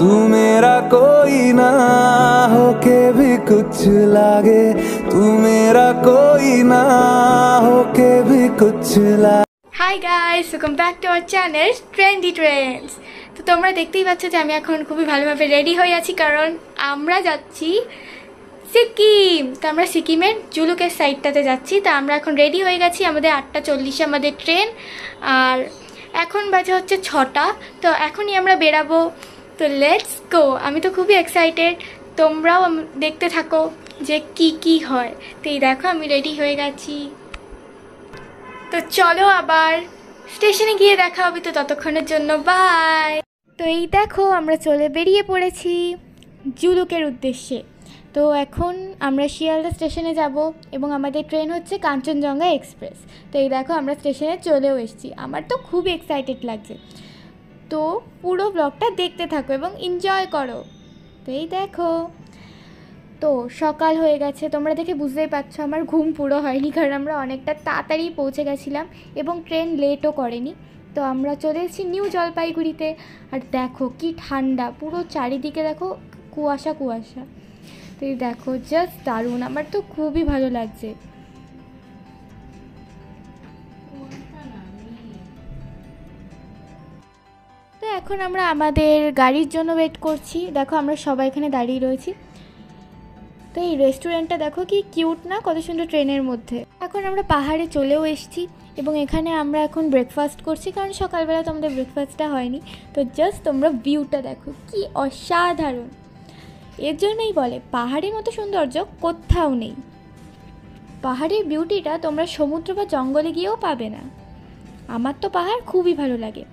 तू मेरा कोई ना होके भी कुछ लागे, तू मेरा कोई ना होके भी कुछ लागे। Hi guys, welcome back to our channel trendy Trends. তো তোমরা দেখতেই পাচ্ছ যে আমি এখন খুবই ভালোভাবে রেডি হয়ে আছি, কারণ আমরা যাচ্ছি সিকিম। তো আমরা সিকিমের জুলুকের সাইডটাতে যাচ্ছি। তো আমরা এখন রেডি হয়ে গেছি, আমাদের 8:40 আমাদের ট্রেন, আর এখন বাজে হচ্ছে 6টা। তো এখনই আমরা বেরাবো। তো লেটস গো। আমি তো খুবই এক্সাইটেড, তোমরাও দেখতে থাকো যে কি হয়। তো এই দেখো আমি রেডি হয়ে গেছি। তো চলো আবার স্টেশনে গিয়ে দেখা হবে। তো ততক্ষণের জন্য বাই। তো এই দেখো আমরা বেরিয়ে পড়েছি জুলুকের উদ্দেশ্যে। তো এখন আমরা শিয়ালদা স্টেশনে যাব এবং আমাদের ট্রেন হচ্ছে কাঞ্চনজঙ্ঘা এক্সপ্রেস। তো এই দেখো আমরা স্টেশনে চলেও এসেছি। আমার তো খুব এক্সাইটেড লাগছে। তো পুরো ব্লগটা দেখতে থাকো এবং এনজয় করো। তো এই দেখো, তো সকাল হয়ে গেছে, তোমরা দেখে বুঝতেই পারছো আমার ঘুম পুরো হয়নি, কারণ আমরা অনেকটা তাড়াতাড়ি পৌঁছে গেছিলাম এবং ট্রেন লেটও করেনি। তো আমরা চলে এসেছি নিউ জলপাইগুড়িতে। আর দেখো কি ঠান্ডা, পুরো চারিদিকে দেখো কুয়াশা কুয়াশা। তো এই দেখো জাস্ট দারুণ, আমার তো খুবই ভালো লাগছে। তো এখন আমরা আমাদের গাড়ির জন্য ওয়েট করছি। দেখো আমরা সবাই এখানে দাঁড়িয়ে রয়েছি। তো এই রেস্টুরেন্টটা দেখো কি কিউট না, কত সুন্দর ট্রেনের মধ্যে। এখন আমরা পাহাড়ে চলেও এসেছি এবং এখানে আমরা এখন ব্রেকফাস্ট করছি, কারণ সকালবেলা তো আমাদের ব্রেকফাস্টটা হয়নি। তো জাস্ট তোমরা ভিউটা দেখো কি অসাধারণ। এর জন্যই বলে পাহাড়ের মতো সৌন্দর্য কোথাও নেই। পাহাড়ের বিউটিটা তোমরা সমুদ্র বা জঙ্গলে গিয়েও পাবে না। আমার তো পাহাড় খুবই ভালো লাগে,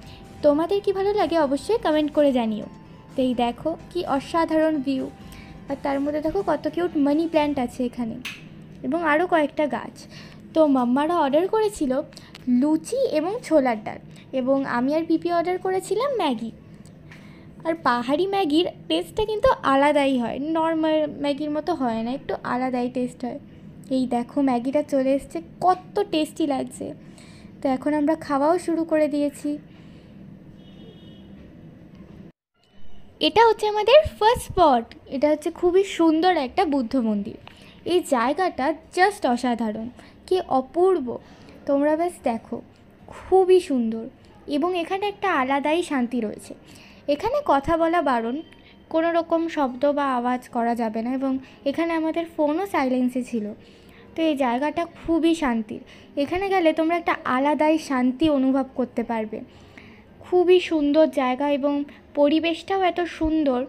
তোমাদের কি ভালো লাগে অবশ্যই কমেন্ট করে জানিও। তো এই দেখো কি অসাধারণ ভিউ। আর তার মধ্যে দেখো কত কিউট মানি প্ল্যান্ট আছে এখানে এবং আরও কয়েকটা গাছ। তো মাম্মারা অর্ডার করেছিল লুচি এবং ছোলার ডাল, এবং আমি আর পিপি অর্ডার করেছিলাম ম্যাগি। আর পাহাড়ি ম্যাগির টেস্টটা কিন্তু আলাদাই হয়, নর্মাল ম্যাগির মতো হয় না, একটু আলাদাই টেস্ট হয়। এই দেখো ম্যাগিটা চলে এসছে, কত টেস্টি লাগছে। তো এখন আমরা খাওয়াও শুরু করে দিয়েছি। এটা হচ্ছে আমাদের ফার্স্ট স্পট। এটা হচ্ছে খুবই সুন্দর একটা বুদ্ধ মন্দির। এই জায়গাটা জাস্ট অসাধারণ, কি অপূর্ব। তোমরা ব্যাস দেখো, খুবই সুন্দর এবং এখানে একটা আলাদাই শান্তি রয়েছে। এখানে কথা বলা বারণ, কোনো রকম শব্দ বা আওয়াজ করা যাবে না, এবং এখানে আমাদের ফোনও সাইলেন্সে ছিল। তো এই জায়গাটা খুবই শান্তির। এখানে গেলে তোমরা একটা আলাদাই শান্তি অনুভব করতে পারবে। খুবই সুন্দর জায়গা এবং পরিবেশটাও এত সুন্দর।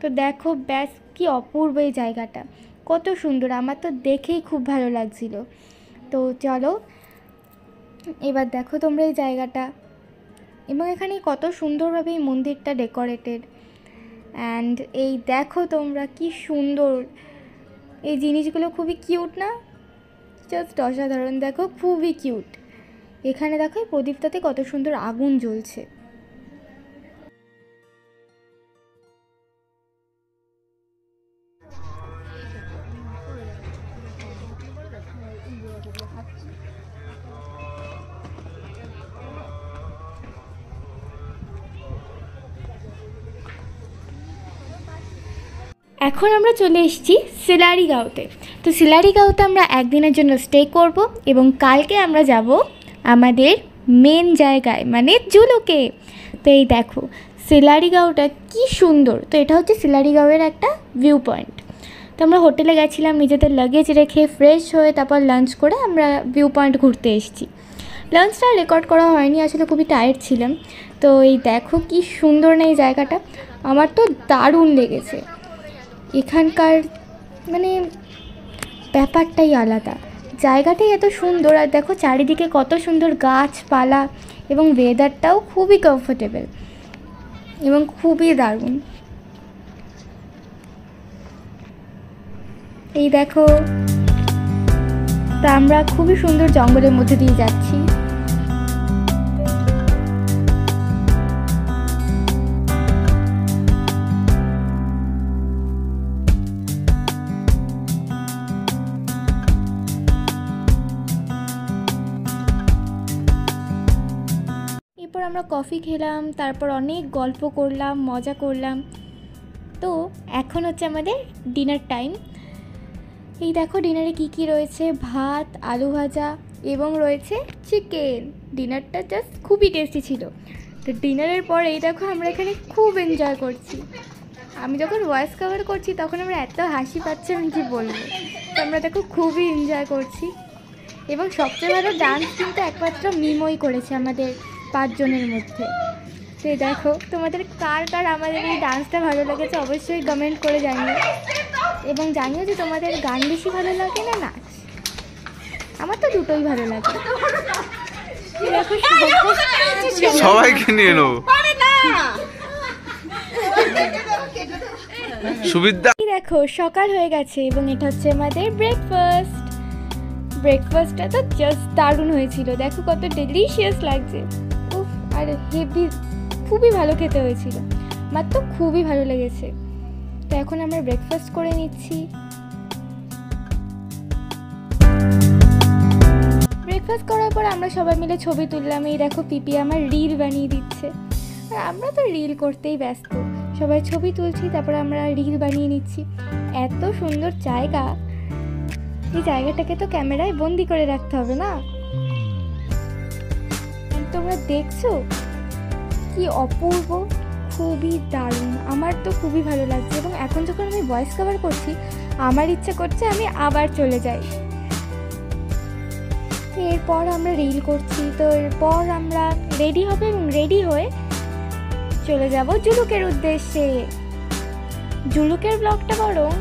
তো দেখো ব্যাস কি অপূর্ব এই জায়গাটা, কত সুন্দর, আমার তো দেখেই খুব ভালো লাগছিল। তো চলো এবার দেখো তোমরা এই জায়গাটা, এবং এখানে কত সুন্দরভাবে এই মন্দিরটা ডেকোরেটেড। অ্যান্ড এই দেখো তোমরা কি সুন্দর, এই জিনিসগুলো খুবই কিউট না, জাস্ট অসাধারণ। দেখো খুবই কিউট। এখানে দেখো এই প্রদীপটাতে কত সুন্দর আগুন জ্বলছে। এখন আমরা চলে এসেছি সিলারিগাঁওতে। তো সিলারিগাঁওতে আমরা একদিনের জন্য স্টে করব এবং কালকে আমরা যাব আমাদের মেন জায়গায়, মানে জুলুকে। তো এই দেখো সিলারিগাঁওটা কি সুন্দর। তো এটা হচ্ছে সিলারিগাঁওয়ের একটা ভিউ পয়েন্ট। তো আমরা হোটেলে গেছিলাম, নিজেদের লাগেজ রেখে ফ্রেশ হয়ে তারপর লাঞ্চ করে আমরা ভিউ পয়েন্ট ঘুরতে এসেছি। লাঞ্চটা রেকর্ড করা হয়নি, আসলে খুবই টায়ার্ড ছিলাম। তো এই দেখো কি সুন্দর না এই জায়গাটা, আমার তো দারুণ লেগেছে। এখানকার মানে ব্যাপারটাই আলাদা, জায়গাটাই এত সুন্দর। আর দেখো চারিদিকে কত সুন্দর গাছপালা এবং ওয়েদারটাও খুবই কমফোর্টেবল এবং খুবই দারুণ। এই দেখো, তা আমরা খুবই সুন্দর জঙ্গলের মধ্যে দিয়ে যাচ্ছি। এরপর আমরা কফি খেলাম, তারপর অনেক গল্প করলাম, মজা করলাম। তো এখন হচ্ছে আমাদের ডিনার টাইম। এই দেখো ডিনারে কি কি রয়েছে, ভাত, আলু ভাজা এবং রয়েছে চিকেন। ডিনারটা জাস্ট খুবই টেস্টি ছিল। তো ডিনারের পর এই দেখো আমরা এখানে খুব এনজয় করছি। আমি যখন ভয়েস কভার করছি তখন আমরা এত হাসি পাচ্ছি আমি কি বলবো। তো আমরা দেখো খুবই এনজয় করছি এবং সবচেয়ে ভালো ডান্স কিন্তু একমাত্র মিমই করেছে আমাদের 5 জনের মধ্যে। তো দেখো তোমাদের কার কার আমাদের এই ডান্সটা ভালো লেগেছে অবশ্যই কমেন্ট করে জানিও, এবং জানিও যে তোমাদের গান বেশি ভালো লাগে না নাচ। আমার তো দুটোই ভালো লাগে। দেখো সবাইকে নিয়ে নেবো সুবিধা। দেখো সকাল হয়ে গেছে এবং এটা হচ্ছে আমাদের ব্রেকফাস্ট। ব্রেকফাস্টটা তো জাস্ট দারুণ হয়েছিল, দেখো কত ডেলিশিয়াস লাগছে। উফ, আর হেভি খুবই ভালো খেতে হয়েছিল, আমার তো খুবই ভালো লেগেছে। তো এখন আমরা ব্রেকফাস্ট করে নিচ্ছি। ব্রেকফাস্ট করার পর আমরা সবাই মিলে ছবি তুললাম। এই দেখো পিপি আমার রিল বানিয়ে দিচ্ছে, আর আমরা তো রিল করতেই ব্যস্ত, সবাই ছবি তুলছি তারপরে আমরা রিল বানিয়ে নিচ্ছি। এত সুন্দর জায়গা, এই জায়গাটাকে তো ক্যামেরায় বন্দি করে রাখতে হবে না। তোমরা দেখছো কি অপূর্ব, খুবই দারুণ, আমার তো খুবই ভালো লাগছে। এবং এখন যখন আমি ভয়েস কভার করছি আমার ইচ্ছা করছে আমি আবার চলে যাই। এরপর আমরা রিল করছি, তো এরপর আমরা রেডি হবে এবং রেডি হয়ে চলে যাব জুলুকের উদ্দেশ্যে। জুলুকের ব্লগটা বরং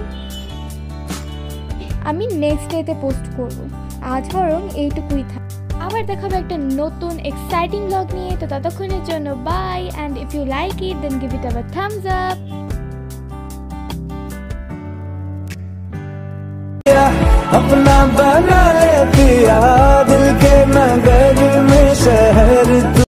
আমি নেক্সট ডেতে পোস্ট করব, আজ বরং এইটুকুই থাক। আবার দেখাবো একটা নতুন এক্সাইটিং ব্লগ নিয়ে। তো ততক্ষণের জন্য bye, and if you like it then give it a thumbs up. अपना बना